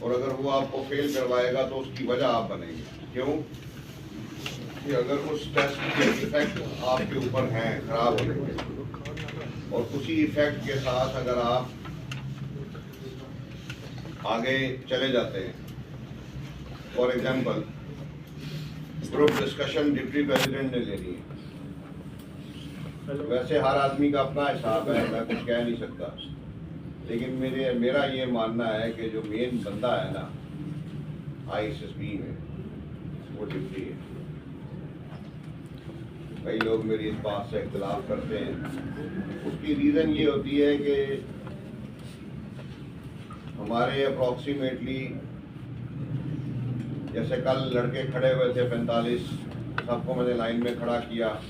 और अगर वो आपको फेल करवाएगा तो उसकी वजह आप बनेंगे। क्यों कि अगर उस टेस्ट के इफेक्ट आपके ऊपर हैं खराब होने के, और उसी इफेक्ट के साथ अगर आप आगे चले जाते हैं, for example group discussion deputy president ने लेनी है, वैसे हर आदमी का अपना हिसाब है, मैं कुछ कह नहीं सकता, लेकिन मेरा ये मानना है कि जो मेन बंदा है ना ISSB में, वो डिप्टी है। कई लोग मेरी इस बात से इख्तिलाफ करते हैं। उसकी रीज़न ये होती है कि हमारे अप्रॉक्सीमेटली, जैसे कल लड़के खड़े हुए थे 45, सबको मैंने लाइन में खड़ा किया,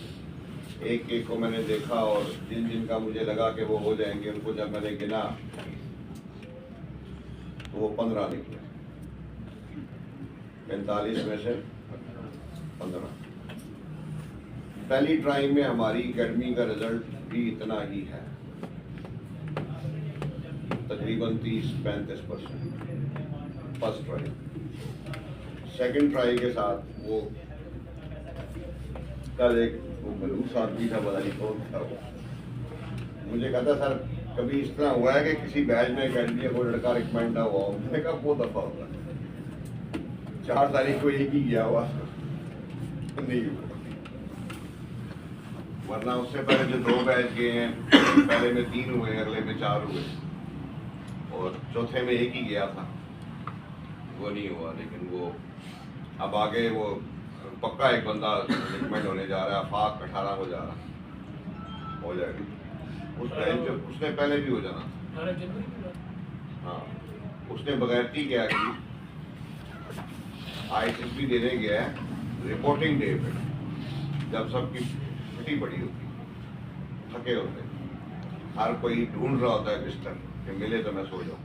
एक एक को मैंने देखा, और जिन जिन का मुझे लगा कि वो हो जाएंगे उनको जब मैंने गिना तो वो 15 निकले, 45 में से 15। पहली ट्राई में हमारी एकेडमी का रिजल्ट भी इतना ही है, तकरीबन 30-35% फर्स्ट ट्राई। सेकंड ट्राई के साथ वो कल एक मलूस आदमी था, पता नहीं कौन था वो, मुझे कहता सर कभी इस तरह हुआ है कि किसी बैच में एकेडमी को लड़का रिकमेंड हुआ हो? मैंने कहा वो दफा होगा, 4 तारीख को एक ही गया हुआ नहीं हुआ, वरना उससे पहले जो 2 बैच गए हैं, पहले में 3 हुए, अगले में 4 हुए, और चौथे में एक ही गया था, वो नहीं हुआ। लेकिन वो अब आगे वो पक्का एक बंदा रिकमेंड होने जा रहा है, आफाक 18 को जा रहा, हो जाएगी उस टाइम पे, उसने पहले भी हो जाना। हाँ, उसने बगैरती क्या की, ISSB देने गया है रिपोर्टिंग डे पे, जब सबकी छुट्टी पड़ी होती, थके होते, हर कोई ढूंढ रहा होता है बिस्तर कि मिले तो मैं सो जाऊँ।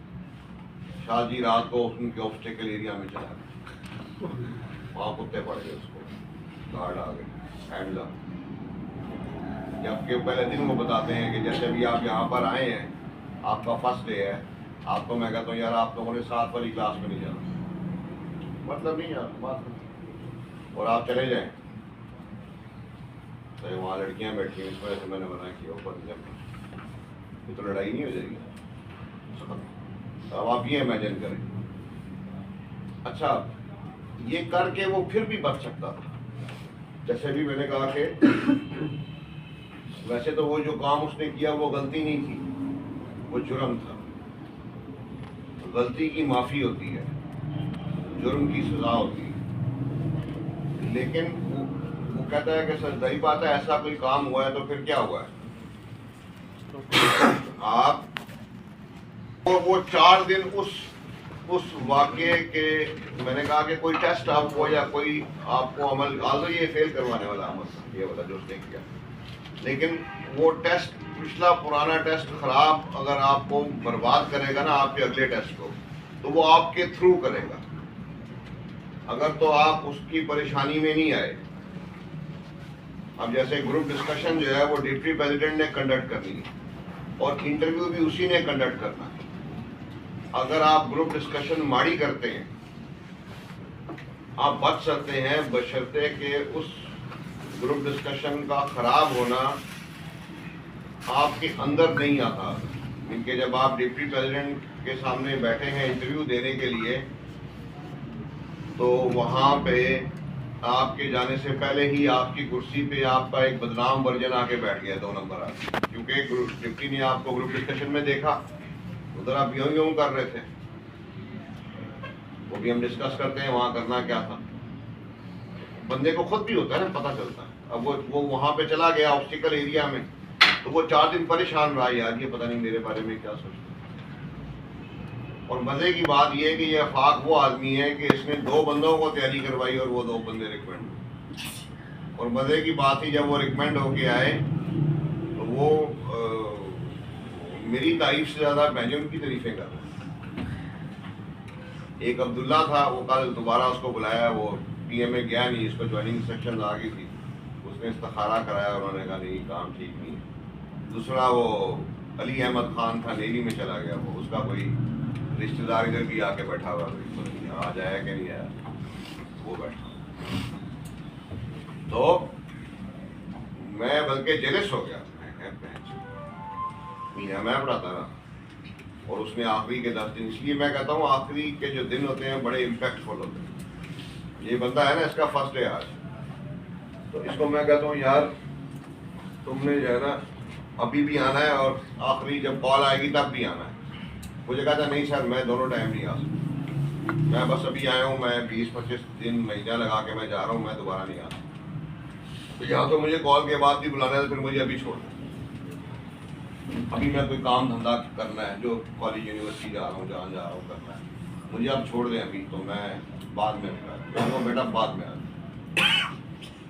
शाहजी रात को उनके ऑब्स्टेकल एरिया में चला गया, वहाँ कुत्ते पड़ गए, उसको गार्ड आ गए, हैंड अप। जबकि पहले दिन वो बताते हैं कि जैसे भी आप यहाँ पर आए हैं, आपका फर्स्ट डे है, आपको मैं कहता हूँ यार आप लोगों ने 7 वाली क्लास में नहीं जाना, मतलब नहीं यार बात, और आप चले जाएं तो वहाँ लड़कियाँ बैठी हैं, इस वजह से मैंने मना किया ऊपर जब ये तो लड़ाई नहीं हो जाएगी। अब आप ये इमेजिन करें, अच्छा ये करके वो फिर भी बच सकता था। जैसे भी मैंने कहा कि वैसे तो वो जो काम उसने किया वो गलती नहीं थी, वो जुर्म था। गलती की माफ़ी होती है, जुर्म की सजा होती है। लेकिन वो कहता है कि सही बात है, ऐसा कोई काम हुआ है तो फिर क्या हुआ है आप, और वो 4 दिन उस वाक़े के, मैंने कहा कि कोई टेस्ट आपको या कोई आपको अमल, आज ये फेल करवाने वाला अमल ये वाला जो उसने किया, लेकिन वो टेस्ट पिछला पुराना टेस्ट खराब अगर आपको बर्बाद करेगा ना आपके अगले टेस्ट को, तो वो आपके थ्रू करेगा। अगर तो आप उसकी परेशानी में नहीं आए, अब जैसे ग्रुप डिस्कशन जो है वो डिप्टी प्रेसिडेंट ने कंडक्ट करनी है और इंटरव्यू भी उसी ने कंडक्ट करना है। अगर आप ग्रुप डिस्कशन माड़ी करते हैं, आप बच सकते हैं बशर्ते कि उस ग्रुप डिस्कशन का खराब होना आपके अंदर नहीं आता। इनके जब आप डिप्टी प्रेसिडेंट के सामने बैठे हैं इंटरव्यू देने के लिए, तो वहाँ पे आपके जाने से पहले ही आपकी कुर्सी पे आपका एक बदनाम वर्जन आके बैठ गया 2 नंबर आके, क्योंकि डिप्टी ने आपको ग्रुप डिस्कशन में देखा, उधर आप यूं कर रहे थे, वो भी हम डिस्कस करते हैं वहाँ करना क्या था। बंदे को खुद भी होता है ना, पता चलता है। अब वो वहाँ पे चला गया ऑब्स्टिकल एरिया में, तो वो 4 दिन परेशान रहा, यार ये पता नहीं मेरे बारे में क्या सोचता। और मजे की बात ये है कि ये आफाक वो आदमी है कि इसने 2 बंदों को तैयारी करवाई और वो 2 बंदे रिकमेंड। और मजे की बात ही जब वो रिकमेंड होके आए तो वो मेरी तारीफ से ज्यादा मैंने उनकी तारीफें कर रहा। एक अब्दुल्ला था, वो कल दोबारा उसको बुलाया, वो PMA गया नहीं, इसको ज्वाइनिंग इंस्ट्रक्शन आ गई थी, उसने इस्तिखारा कराया, उन्होंने कहा नहीं काम ठीक नहीं है। दूसरा वो अली अहमद खान था, नेवी में चला गया, वो उसका कोई रिश्तेदार इधर भी आके बैठा हुआ, आज आया कि नहीं आया, वो बैठा। तो मैं बल्कि जेलस हो गया, मैं पढ़ाता रहा और उसने आखिरी के 10 दिन, इसलिए मैं कहता हूँ आखिरी के जो दिन होते हैं बड़े इम्पैक्टफुल होते हैं। ये बंदा है ना, इसका फर्स्ट डे आज, तो इसको मैं कहता हूँ यार तुमने जो है ना अभी भी आना है और आखिरी जब कॉल आएगी तब भी आना है। मुझे कहा था नहीं सर मैं दोनों टाइम नहीं आ सकता, मैं बस अभी आया हूँ, मैं 20-25 दिन महीना लगा के मैं जा रहा हूँ, मैं दोबारा नहीं आ सकता। तो यहाँ तो मुझे कॉल के बाद भी बुलाना है तो फिर मुझे अभी छोड़ दो, अभी मैं कोई काम धंधा करना है, जो कॉलेज यूनिवर्सिटी जा रहा हूँ, जहाँ जा रहा हूँ करना है, मुझे आप छोड़ दें अभी, तो मैं बाद में निकाल बेटा बाद में आ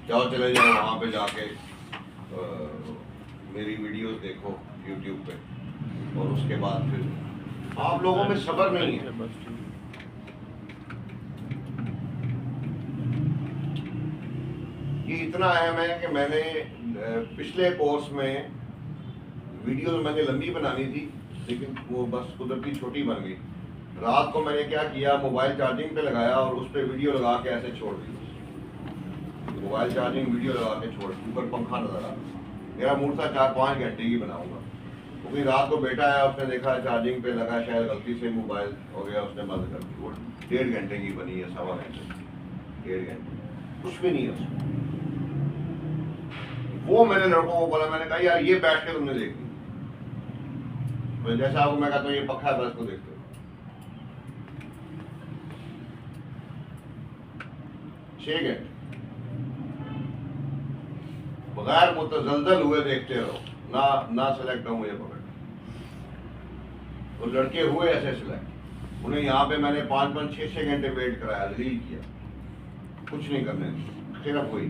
जाओ, चले जाओ वहाँ पे जाके मेरी वीडियोस देखो यूट्यूब पे, और उसके बाद फिर आप लोगों में सब्र नहीं है। ये इतना अहम है कि मैंने पिछले कोर्स में वीडियो तो मैंने लंबी बनानी थी, लेकिन वो बस कुदरती छोटी बन गई। रात को मैंने क्या किया, मोबाइल चार्जिंग पे लगाया और उस पर वीडियो लगा के ऐसे छोड़ दी, मोबाइल चार्जिंग वीडियो लगा के छोड़ दी, ऊपर पंखा नजर आ। मेरा मूड था 4-5 घंटे की बनाऊंगा, क्योंकि रात को बेटा आया, उसने देखा चार्जिंग पे लगा, शायद गलती से मोबाइल हो गया, उसने बंद कर दी। वो 1.5 घंटे की बनी है, 1.25 घंटे, 1.5 घंटे, कुछ भी नहीं है उसमें। वो मैंने लड़कों को बोला, मैंने कहा यार ये बैठ के तुमने देखनी, तो जैसा आपको मैं कहता हूँ ये पक्का है, बस को देखते हो 6 घंटे बगैर मुतजलजल हुए देखते रहो, ना सेलेक्ट हो मुझे पकड़। तो लड़के हुए ऐसे सिलेक्ट, उन्हें यहाँ पे मैंने 5-5, 6-6 घंटे वेट कराया, रिलीज किया, कुछ नहीं करने, सिर्फ हुई,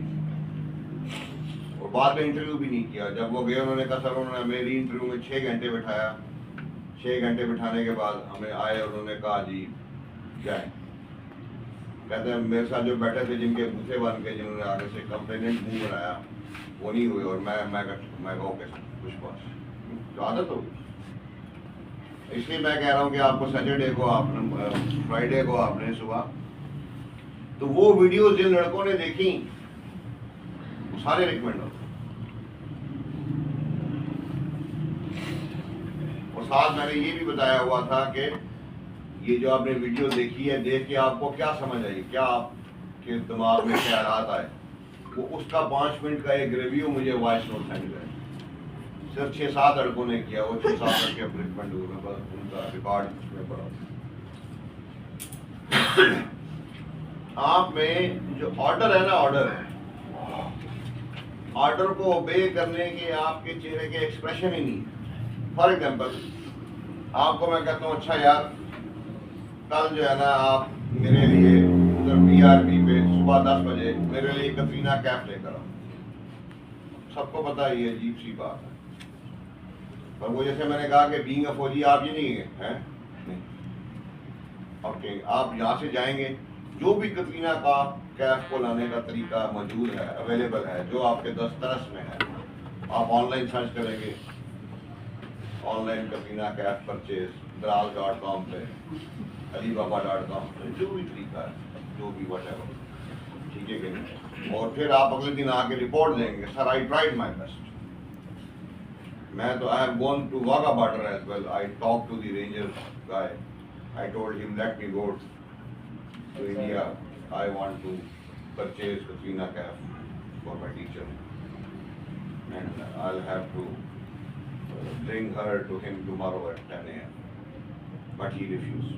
और बाद में इंटरव्यू भी नहीं किया। जब वो गए उन्होंने कहा सर, उन्होंने मेरी इंटरव्यू में 6 घंटे बिठाया, 6 घंटे बिठाने के बाद हमें आए, उन्होंने कहा जी जाए। कहते हैं मेरे साथ जो बैठे थे, जिनके बूथे बन के, जिन्होंने आगे से कंप्लेनेंट मुंह बनाया, वो नहीं हुए, और मैं ओके कुछ बात तो आदत हो। इसलिए मैं कह रहा हूँ कि आपको सैटरडे को, आपने फ्राइडे को आपने सुबह, तो वो वीडियो जिन लड़कों ने देखी वो सारे रिकमेंड होते, और साथ मैंने ये भी बताया हुआ था कि ये जो आपने वीडियो देखी है, देख के आपको क्या समझ आई, क्या आपके दिमाग में ख्यालात आए, वो उसका 5 मिनट का एक रिव्यू मुझे वॉइस नोट सेंड करें। सिर्फ 6-7 लड़कों ने किया, वो 6-7 लड़के रिकमेंड हुए, बस उनका रिकॉर्ड उसमें पड़ा। आप में जो ऑर्डर है ना, ऑर्डर को ओबे करने के आपके चेहरे के एक्सप्रेशन ही नहीं। फॉर एग्जाम्पल आपको मैं कहता हूँ अच्छा यार कल जो है ना आप मेरे लिए उधर BRB पे सुबह 10 बजे मेरे लिए कतरीना कैफ लेकर आओ। सबको पता है ये अजीब सी बात है, पर वो जैसे मैंने कहा कि बीइंग अ फौजी आप ये नहीं है, नहीं। ओके, आप यहाँ से जाएंगे, जो भी कतरीना का कैफ को लाने का तरीका मौजूद है, अवेलेबल है, जो आपके दस्तरस में है, आप ऑनलाइन सर्च करेंगे, online Katrina Kaif purchase Dral.com पे, Alibaba.com पे, जो भी तरीका है, जो भी whatever, ठीक है कि नहीं। और फिर आप अगले दिन आके रिपोर्ट देंगे, sir I tried my best. मैं तो I have gone to Wagah border as well, I talk to the ranger guy, I told him let me go to India, I want to purchase Katrina Kaif for my teacher and I will have to bring her to him tomorrow at 10 a.m. But he refused.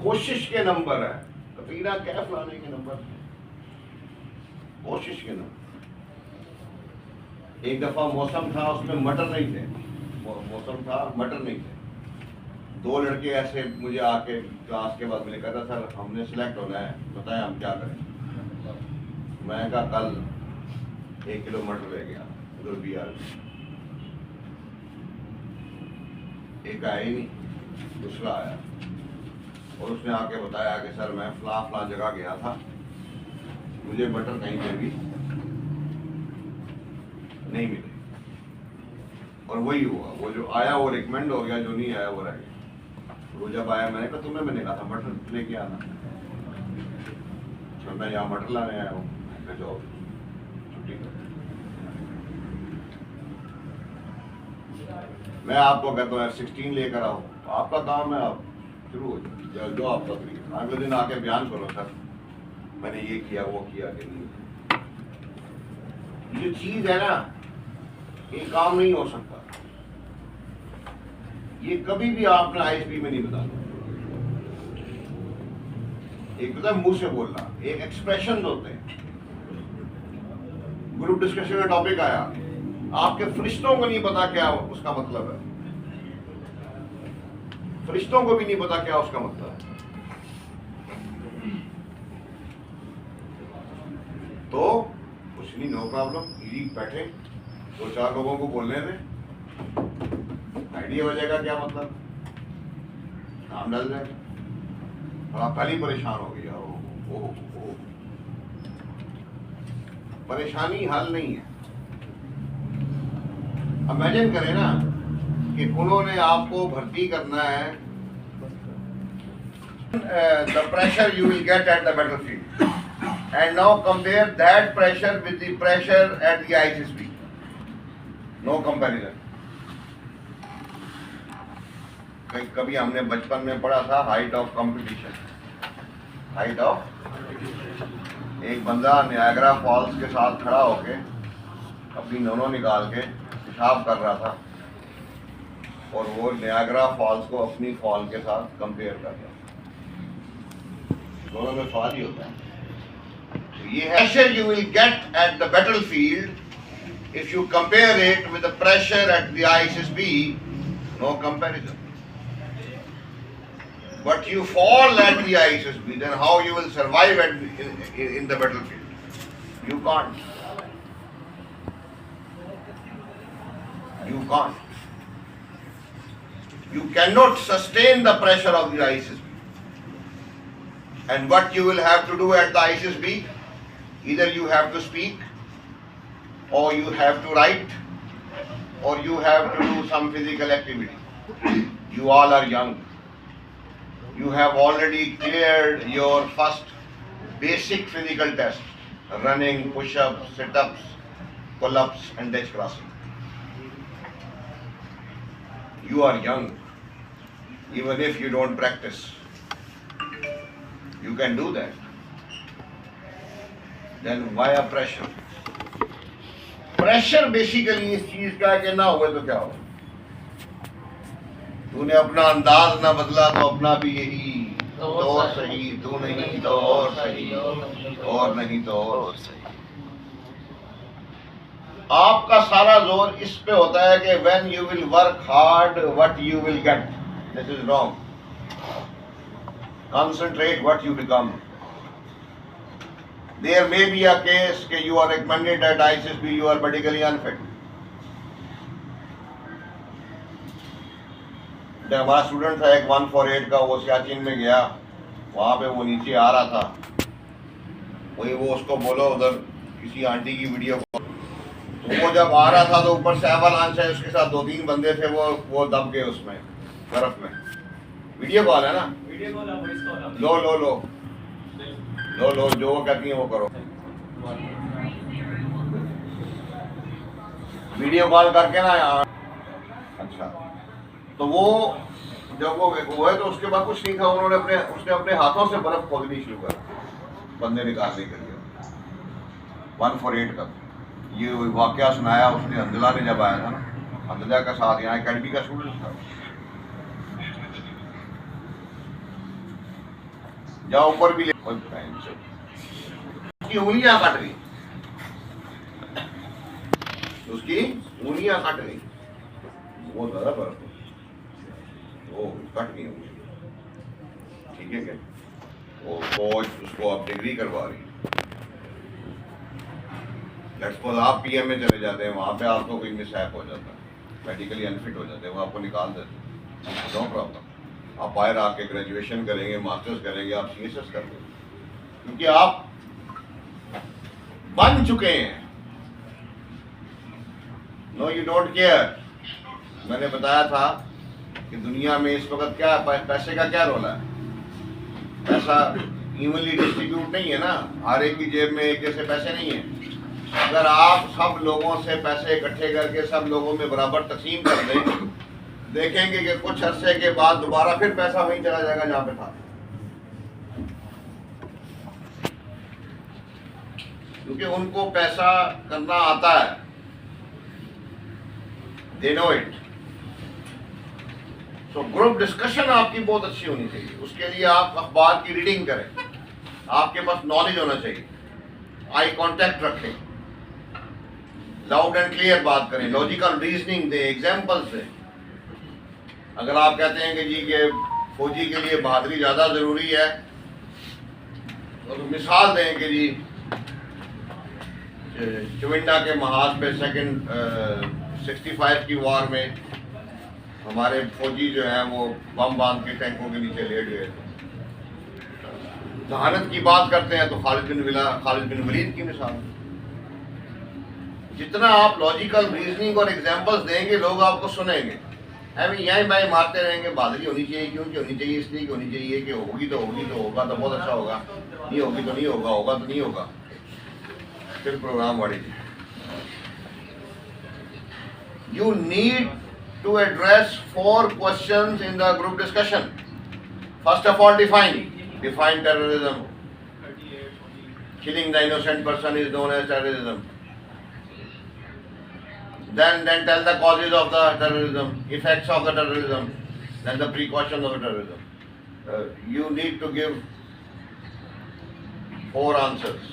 कोशिश के number है, कतरीना कैफ लाने के number, कोशिश के number. एक दफा मौसम था, उसमें मटर नहीं थे, मौसम था मटर नहीं थे। 2 लड़के ऐसे मुझे आके क्लास के बाद मैंने कहा था सर हमने सिलेक्ट होना है, बताएं हम क्या करें। मैं कहा कल 1 किलो मटर ले गया, उधर BRB, एक आया ही नहीं, दूसरा आया और उसने आके बताया कि सर मैं फला जगह गया था, मुझे मटर कहीं पे भी नहीं मिले। और वही हुआ, वो जो आया वो रिकमेंड हो गया, जो नहीं आया वो रह गया। वो जब आया मैंने कहा तुम्हें मैंने कहा था मटर लेके आना, तो मैं यहाँ मटर लाने आया हूँ, मैं जॉब छुट्टी कर। मैं आपको कहता हूँ F-16 लेकर आओ, आपका काम है, आप शुरू हो जाए जो आपका तरीका। अगले दिन आके बयान करो सर मैंने ये किया वो किया कि नहीं। ये चीज है ना, ये काम नहीं हो सकता। ये कभी भी आपने ISP में नहीं बताना। एक तो मुंह से बोलना, एक एक्सप्रेशन होते हैं। ग्रुप डिस्कशन में टॉपिक आया, आपके फरिश्तों को नहीं पता क्या उसका मतलब है, फरिश्तों को भी नहीं पता क्या उसका मतलब है। तो कुछ नहीं, नो प्रॉब्लम, इजी बैठे, दो चार लोगों को बोलने दें, आइडिया हो जाएगा क्या मतलब, काम डल जाएगा। और आप पहले परेशान हो गया, ओ परेशानी हल नहीं है। इमेजिन करें ना कि उन्होंने आपको भर्ती करना है, the pressure you will get at the battlefield and now compare that pressure with the pressure at the ISSB. No comparison. कभी हमने बचपन में पढ़ा था height of competition, height of, एक बंदा नियाग्रा फॉल्स के साथ खड़ा होके अपनी नोनों निकाल के पेशाब कर रहा था और वो नियाग्रा फॉल्स को अपनी फॉल के साथ कंपेयर कर रहा था। दोनों में सवाल ही होता है। ये pressure you will get at the battlefield if you compare it with the pressure at the ISSB, no comparison. But you fall at the ISSB, then how you will survive in the battlefield? You can't. You can't. You cannot sustain the pressure of the ISSB. And what you will have to do at the ISSB? Either you have to speak, or you have to write, or you have to do some physical activity. You all are young. You have already cleared your first basic physical test: running, push-ups, sit-ups, pull-ups, and ditch crossing. You are young. Even if you don't practice, you can do that. Then why a pressure? Pressure basically इस चीज का कि ना हुए तो क्या हो, तूने अपना अंदाज ना बदला तो अपना भी यही, तो और सही, तू नहीं तो और सही, और नहीं तो और सही। आपका सारा जोर इस पे होता है कि when you will work hard, what you will get. This is wrong. Concentrate what you become. There may be a case that you are recommended at ISSB, you are medically unfit. जब हमारा student था एक 148 का, वो सियाचिन में गया, वहाँ पे वो नीचे आ रहा था, वही वो उसको बोलो उधर किसी आंटी की वीडियो कॉल, तो वो जब आ रहा था तो ऊपर से एवलांच है, उसके साथ 2-3 बंदे थे, वो दब गए उसमें बर्फ में। वीडियो कॉल है ना, वीडियो कॉल, लो लो लो लो लो, जो वो कहती है वो करो, वीडियो कॉल करके ना यार। अच्छा, तो वो जब वो है तो उसके बाद कुछ नहीं था, उसने अपने हाथों से बर्फ खोदनी शुरू कर, बंदे निकालने के लिए। 148 का ये वाकया सुनाया उसने, अंजला ने जब आया था ना, अंजला का साथ यहाँ अकेडमी का स्टूडेंट था। जाओ ऊपर भी ले, उसकी उंगलियां कट गई, उसकी उंगलियां कट गई, बहुत ज्यादा बर्फ, वो कट गई उंगली, ठीक है क्या? वो कोच उसको अब डिग्री करवा रही। लेट्स सपोज आप PM में चले जाते हैं, वहाँ पे आपको कोई मिसहैप हो जाता है, मेडिकली अनफिट हो जाते हैं, वो आपको निकाल देते हैं, नो प्रॉब्लम। आप बाहर आके ग्रेजुएशन करेंगे, मास्टर्स करेंगे, आप CSS कर लेंगे, क्योंकि आप बन चुके हैं। No, you don't care. मैंने बताया था कि दुनिया में इस वक्त क्या पैसे का क्या रोल है। पैसा इवनली डिस्ट्रीब्यूट नहीं है ना, हर एक की जेब में एक जैसे पैसे नहीं है। अगर आप सब लोगों से पैसे इकट्ठे करके सब लोगों में बराबर तकसीम कर दें, देखेंगे कि कुछ अरसे के बाद दोबारा फिर पैसा वहीं चला जाएगा जहां पे था, क्योंकि उनको पैसा करना आता है, they know it. So group discussion आपकी बहुत अच्छी होनी चाहिए। उसके लिए आप अखबार की रीडिंग करें, आपके पास नॉलेज होना चाहिए, आई कांटेक्ट रखें, लाउड एंड क्लियर बात करें, लॉजिकल रीजनिंग दें, एग्जाम्पल्स दें। अगर आप कहते हैं कि जी के फौजी के लिए बहादुरी ज्यादा जरूरी है, तो मिसाल दें कि जी चुविंडा के महाज पे सेकंड 65 की वार में हमारे फौजी जो है वो बम बांध के टैंकों के नीचे लेट गए थे। जहानत की बात करते हैं तो खालिद बिन वलीद की मिसाल। जितना आप लॉजिकल रीजनिंग और एग्जांपल्स देंगे लोग आपको सुनेंगे। यही भाई मारते रहेंगे, बहादुरी होनी चाहिए, क्योंकि होनी चाहिए इसलिए होनी चाहिए कि होगी तो होगा तो बहुत अच्छा होगा, नहीं होगी तो नहीं होगा, होगा तो नहीं होगा। फिर प्रोग्राम वाड़ी, you need to address 4 questions in the group discussion. First of all, define terrorism. Killing the innocent person is known as terrorism. Then tell the causes of the terrorism, effects of the terrorism, then the precautions of the terrorism. You need to give 4 answers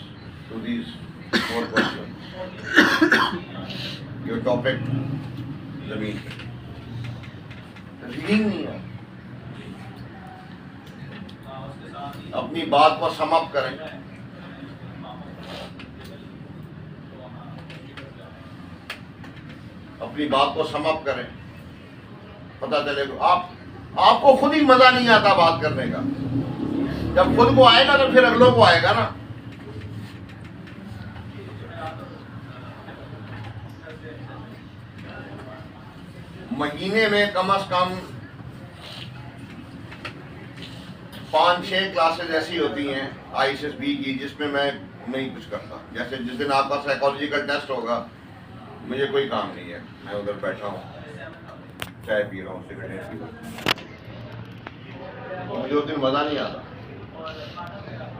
to these 4 questions. Your topic, जमीन reading नहीं है। अपनी बात को समाप्त करें, अपनी बात को समाप्त करें। पता चले आपको खुद ही मजा नहीं आता बात करने का। जब खुद को आएगा तो फिर अगलों को आएगा ना। महीने में कम से कम 5-6 क्लासेस ऐसी होती हैं ISSB की जिसमें मैं नहीं कुछ करता। जैसे जिस दिन आपका साइकोलॉजिकल टेस्ट होगा, मुझे कोई काम नहीं है, मैं उधर बैठा हूँ, चाय पी रहा हूँ, सिगरेट पी रहा हूँ, मुझे उस दिन मजा नहीं आता।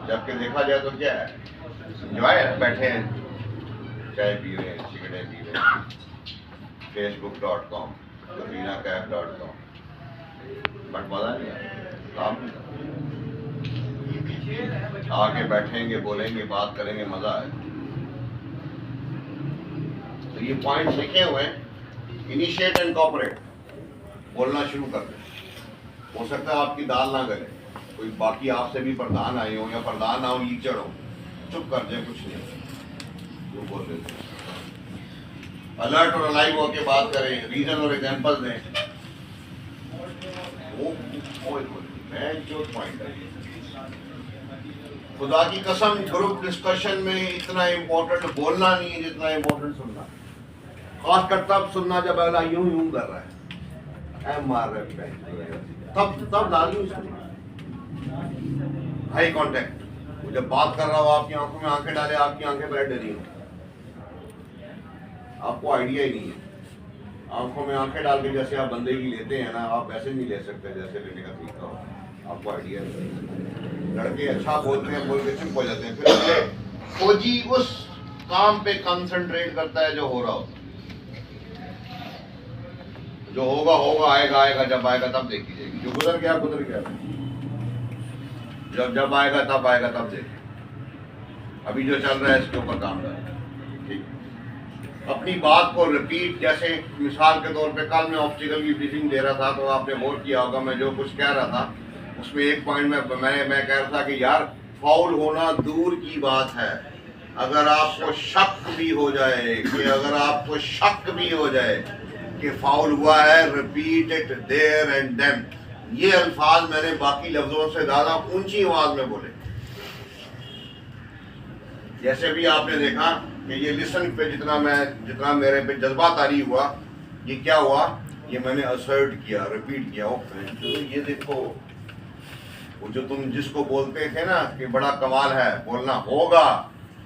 जबकि देखा जाए तो क्या है, एंजॉय है, बैठे हैं, चाय पी रहे हैं, सिगरेट पी रहे हैं, facebook.com, kafinacaf.com, बट मजा नहीं आता, काम नहीं आता। आके बैठेंगे, बोलेंगे, बात करेंगे, मजा आए। तो ये पॉइंट्स लिखे हुए हैं, इनिशिएट एंड कॉपरेट, बोलना शुरू कर दें। हो सकता है आपकी दाल ना गले, कोई बाकी आपसे भी प्रधान आए हो या प्रधान ना हो, लीचड़ हो, चुप कर जाए, कुछ नहीं वो बोल देते। अलर्ट और अलाइव होकर बात करें, रीजन और एग्जांपल दें। वो जो पॉइंट है, खुदा की कसम ग्रुप डिस्कशन में इतना इम्पोर्टेंट बोलना नहीं है जितना इम्पोर्टेंट सुनना। खासकर तब सुनना जब अगला यूं कर रहा है, मार रहे हैं, तब लाजमी सुनना। हाई कांटेक्ट, जब बात कर रहा हो आपकी आंखों में आंखें डाले, आपकी आंखें बैठ रही हो, आपको आइडिया ही नहीं है। आंखों में आंखें डाल के जैसे आप बंदे की लेते हैं ना, आप वैसे नहीं ले सकते जैसे लेने का तरीका हो, आपको आइडिया नहीं। लड़के अच्छा बोलते हैं, बोल के चुप हो जाते हैं, फिर फौजी उस काम पे कंसंट्रेट करता है जो हो रहा हो। जो होगा आएगा, जब आएगा तब देखी जाएगी। जो गुजर गया जब आएगा तब देखिए। अभी जो चल रहा है इसके ऊपर काम करें, ठीक। अपनी बात को रिपीट, जैसे मिसाल के तौर पे कल मैं ऑप्टिकल की ब्रीफिंग दे रहा था, तो आपने गौर किया होगा मैं जो कुछ कह रहा था उसमें एक पॉइंट में मैं कह रहा था कि यार फाउल होना दूर की बात है, अगर आपको शक भी हो जाए कि फाउल हुआ है, repeat it there and then. ये अल्फाज मैंने बाकी लफ्जों से ज्यादा ऊंची आवाज में बोले। जैसे भी आपने देखा कि ये लिसन पे जितना मेरे पे जज्बा तारी हुआ, ये क्या हुआ, ये मैंने असर्ट किया, रिपीट किया। तो ये देखो, वो जो तुम जिसको बोलते थे ना कि बड़ा कमाल है, बोलना होगा,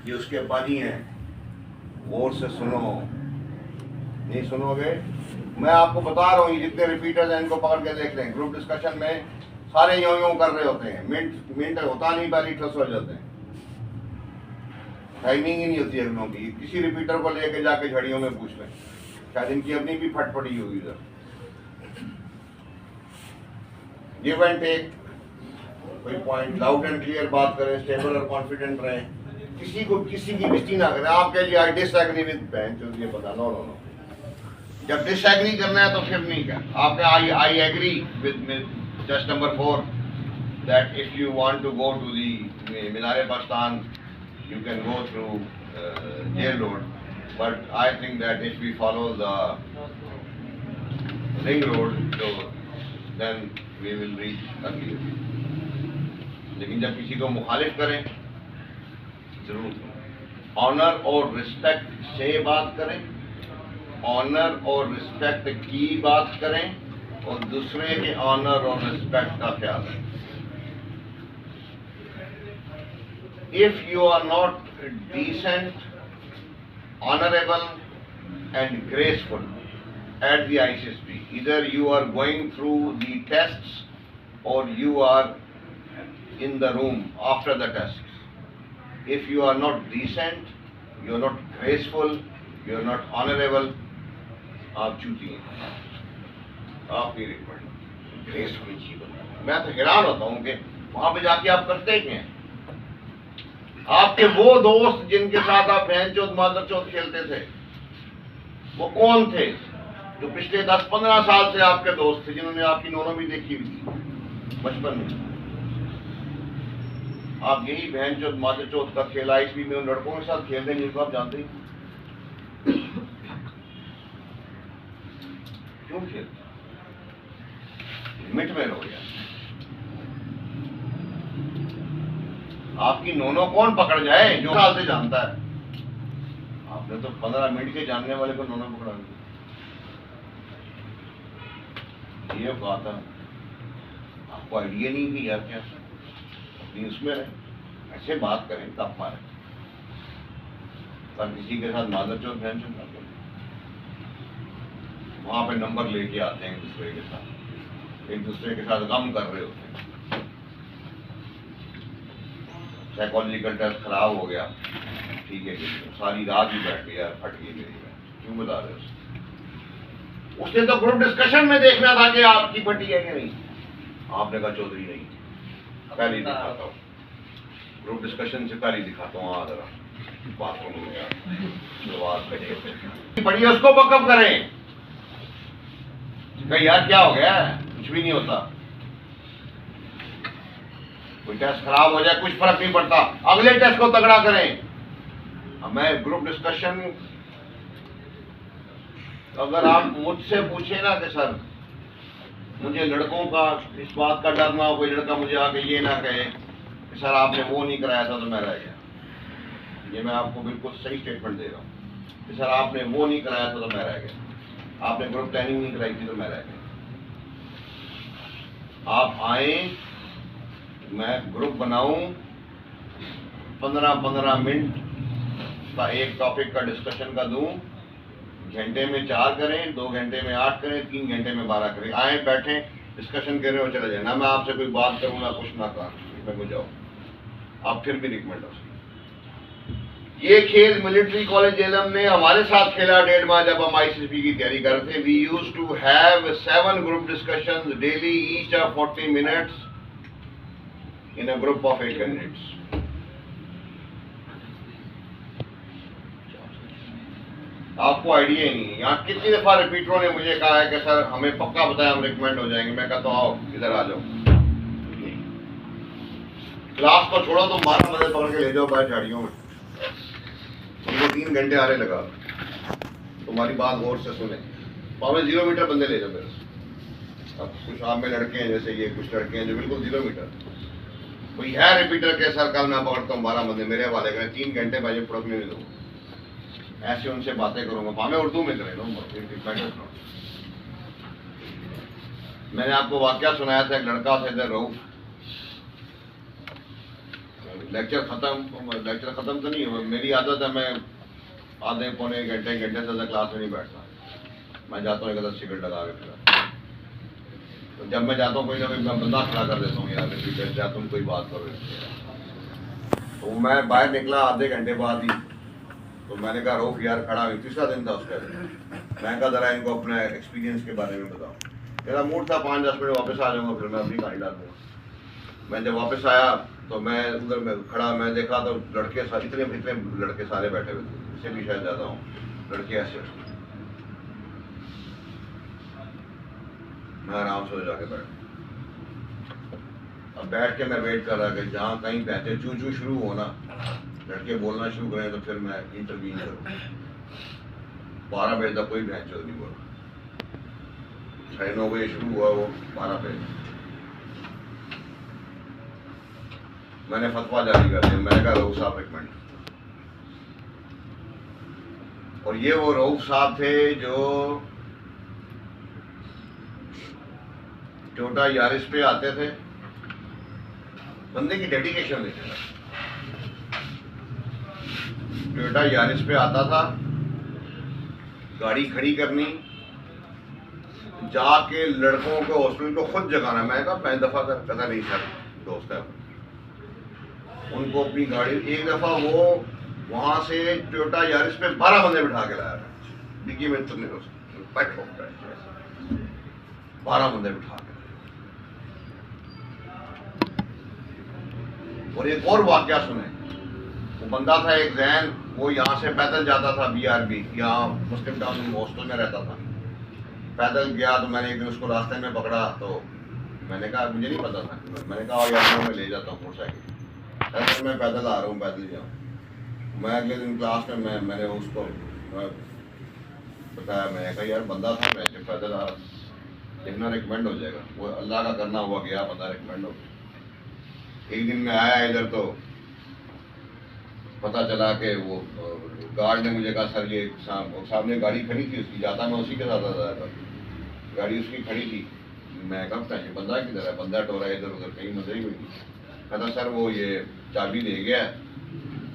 ये उसके बानी है। गौर से सुनो, नहीं सुनोगे मैं आपको बता रहा हूँ, जितने रिपीटर्स हैं इनको पकड़ के देख लें। ग्रुप डिस्कशन में सारे यूं कर रहे होते हैं, मिनट होता नहीं, पहले ठस हो जाते हैं, टाइमिंग ही नहीं होती है लोगों की। किसी रिपीटर को लेके जाके झड़ियों में पूछ लें, शायद इनकी अपनी भी फट पड़ी होगी इधर। गिव एंड टेक, कोई पॉइंट, लाउड एंड क्लियर बात करें, स्टेबल और कॉन्फिडेंट रहें, किसी को किसी की बेइज्जती ना करें। आप कह लिए आई डिसएग्री विद बेंच, ये पता, नो नो नो, जब डिसएग्री करना है तो फिर नहीं कर, आपने I agree with just number 4 that if you want to go to the Minar Pakistan you can go through jail road, but I think that if we follow the ring road, so then we will reach Aguirre. लेकिन जब किसी को मुखालिफ करें जरूर honour और respect से बात करें, ऑनर और रिस्पेक्ट की बात करें और दूसरे के ऑनर और रिस्पेक्ट का ख्याल रखें। If you are not decent, honorable and graceful at the ICSP, either you are going through the tests or you are in the room after the tests. If you are not decent, you are not graceful, you are not honorable, आप चूती हैं, आपकी recommend grace होनी चाहिए। मैं तो हैरान होता हूँ कि वहाँ पे जाके आप करते क्या हैं। आपके वो दोस्त जिनके साथ आप बहन चौथ मादर चौथ खेलते थे, वो कौन थे? जो पिछले 10-15 साल से आपके दोस्त थे, जिन्होंने आपकी नोनो भी देखी हुई थी बचपन में। आप यही बहन चौथ मादर चौथ का खेल आईसीबी में उन लड़कों के साथ खेलते हैं जिनको आप जानते ही क्यों खेलते? लिमिट में रहो यार। आपकी नोनो कौन पकड़ जाए जो साल से जानता है? आपने तो 15 मिनट के जानने वाले को नोनो पकड़ा दिया। ये बात है, आपको आइडिया नहीं कि यार क्या अपनी उसमें रहे, ऐसे बात करें तब मारे, पर किसी के साथ मादर चौथ बहन चौथ ना करें। वहां पे नंबर लेके आते हैं एक दूसरे के साथ गम कर रहे होते हैं। साइकोलॉजिकल टेस्ट खराब हो गया, ठीक है, सारी रात ही बैठ गई यार, फट गई मेरी बात, क्यों बता रहे हो? उसने तो ग्रुप डिस्कशन में देखना था कि आपकी फटी है कि नहीं। आपने कहा चौधरी नहीं, पहले दिखाता हूँ, ग्रुप डिस्कशन से पहले दिखाता हूँ। आ जरा बाथरूम में बढ़िया उसको बकअप करें, कहीं यार क्या हो गया, कुछ भी नहीं होता, कोई टेस्ट खराब हो जाए कुछ फर्क नहीं पड़ता, अगले टेस्ट को तगड़ा करें। मैं ग्रुप डिस्कशन, अगर आप मुझसे पूछे ना कि सर मुझे लड़कों का इस बात का डर ना हो, कोई लड़का मुझे आके ये ना कहे कि सर आपने वो नहीं कराया था तो मैं रह गया, ये मैं आपको बिल्कुल सही स्टेटमेंट दे रहा हूँ कि सर आपने वो नहीं कराया था तो मैं रह गया, आपने ग्रुप प्लानिंग नहीं कराई थी तो मैं रह गया। आप आए, मैं ग्रुप बनाऊं, 15-15 मिनट का एक टॉपिक का डिस्कशन का दूं, घंटे में 4 करें, 2 घंटे में 8 करें, 3 घंटे में 12 करें। आए बैठे डिस्कशन कर रहे हो, चले जाए ना, मैं आपसे कोई बात करूँ ना कुछ ना कर मैं जाओ, आप फिर भी रिकमेंड हो। ये खेल मिलिट्री कॉलेज जेलम ने हमारे साथ खेला 1.5 माह जब हम ICSP की तैयारी कर रहे थे। We use to have 7 group discussions daily, each of 40 minutes in a group of 8 candidates. आपको आइडिया ही नहीं। यहाँ कितनी दफा रिपीटरों ने मुझे कहा है कि सर हमें पक्का बताया हम रिकमेंड हो जाएंगे। मैं कहता हूँ आओ इधर आ जाओ, क्लास को छोड़ो तो 12 बजे पकड़ के ले जाओ बाहर झाड़ियों में, उनको 3 घंटे आने लगा, तुम्हारी बात गौर से सुने, पावे 0 मीटर बंदे ले जाओ मेरे से। अब कुछ आप में लड़के हैं जैसे ये, कुछ लड़के हैं जो बिल्कुल 0 मीटर, कोई है रिपीटर के सर कल मैं पकड़ता हूँ 12 बंदे मेरे हवाले करें, 3 घंटे भाई पढ़ने नहीं दूँ, ऐसे उनसे बातें करूँगा, भावे उर्दू में करें लो, मैंने आपको वाकया सुनाया था, एक लड़का था इधर रऊफ, लेक्चर खत्म तो नहीं हुआ। मेरी आदत है, मैं आधे पौने घंटे से ज़्यादा क्लास में नहीं बैठता। मैं जाता हूँ एक आधा सिगरेट लगा के फिर, तो जब मैं जाता हूँ कोई ना कोई मैं बंदा खड़ा कर देता हूँ, यार रिपीट जा तुम कोई बात करो। तो मैं बाहर निकला आधे घंटे बाद ही, तो मैंने कहा रऊफ यार खड़ा हुई, तीसरा दिन था उसका। मैं कहा ज़रा इनको अपने एक्सपीरियंस के बारे में बताओ। मेरा मूड था 5-10 मिनट वापस आ जाऊँगा, फिर मैं अपनी गाड़ी डाल दूँगा। मैं जब वापस आया तो मैं उधर में खड़ा, मैं देखा तो लड़के सारे इतने लड़के सारे बैठे हुए थे, इससे भी शायद ज़्यादा हूँ लड़के ऐसे। मैं आराम से जाके बैठ, अब बैठ के मैं वेट कर रहा कि जहाँ कहीं बहते चू चू शुरू हो ना, लड़के बोलना शुरू करें तो फिर मैं इंटरवीन करूँ। 12 बजे तक कोई बहन चोद नहीं बोला, 9:30 बजे शुरू हुआ, वो 12 बजे मैंने फतवा जारी कर दिया। मैंने कहा रऊफ साहब रिकमेंड, और ये वो रऊफ साहब थे जो टोयोटा यारिस पे आते थे। बंदे की डेडिकेशन देखे था, टोयोटा यारिस पे आता था, गाड़ी खड़ी करनी, जाके लड़कों को हॉस्पिटल को खुद जगाना। मैं कहा 5 दफा कहता नहीं सर दोस्त है, उनको अपनी गाड़ी, एक दफा वो वहां से टोयोटा यारिस पे 12 बंदे बिठा के लाया था डिग्गी में, तुमने 12 बंदे बिठा के। और एक और वाकया सुने, वो बंदा था एक जैन, वो यहाँ से पैदल जाता था BRB, यहाँ मुस्लिम टाउन हॉस्टल में रहता था। पैदल गया तो मैंने एक दिन उसको रास्ते में पकड़ा, तो मैंने कहा मुझे नहीं पता था, मैंने कहा यार मैं ले जाता हूँ मोटरसाइकिल, ऐसे मैं पैदल आ रहा हूँ, पैदल जाऊँ। मैं अगले दिन क्लास में मैंने उसको बताया, मैंने कहा यार बंदा था, मैं पैदल आ रहा, देखना रिकमेंड हो जाएगा। वो अल्लाह का करना हुआ गया, बंदा रिकमेंड हो गया। एक दिन मैं आया इधर तो पता चला कि वो गार्ड ने मुझे कहा सर ये सामने गाड़ी खड़ी थी उसकी, जाता मैं उसी के साथ आता था, गाड़ी उसकी खड़ी थी। मैं कब था ये बंदा किधर है, बंदा टोरा इधर उधर कहीं मजे ही हुई थी। कहता सर वो ये चाबी दे गया,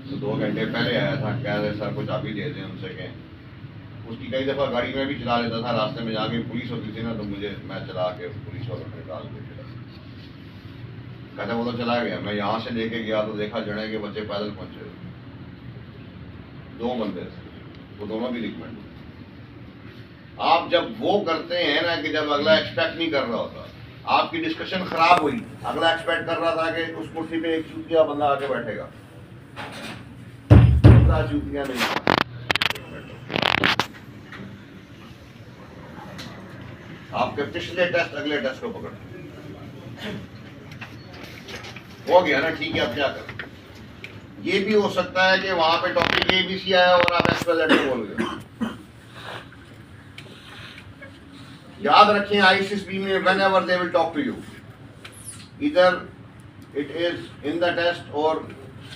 तो 2 घंटे पहले आया था, कह रहे सर को चाबी दे दें उनसे कहें। उसकी कई दफ़ा गाड़ी में भी चला लेता था, रास्ते में जाके पुलिस होती थी ना तो मैं चला के पुलिस वालों ने निकाल के चला। कहता वो तो चला गया, मैं यहाँ से लेके गया तो देखा जने के बच्चे पैदल पहुंचे, 2 बंदे थे, वो दोनों भी रिकमेंड। आप जब वो करते हैं ना कि जब अगला एक्सपेक्ट नहीं कर रहा होता, आपकी डिस्कशन खराब हुई, अगला एक्सपेक्ट कर रहा था कि उस कुर्सी पे एक चूतिया बंदा आके बैठेगा, बंदा चूतिया नहीं। आपके पिछले टेस्ट अगले टेस्ट को पकड़ हो गया ना, ठीक है, अब क्या करें। ये भी हो सकता है कि वहां पे टॉपिक ABC आया और आप XYZ बोल गए। याद रखें ISSB में whenever they will talk to you, either it is in the test or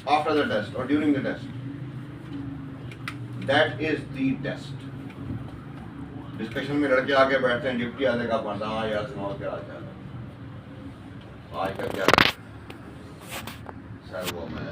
after the test or during the test, that is the test. Discussion में लड़के आके बैठते हैं, डिप्टी आने का पढ़ता, हाँ यार सुनाओ क्या हाल चाल है, आज का क्या सर वो मैं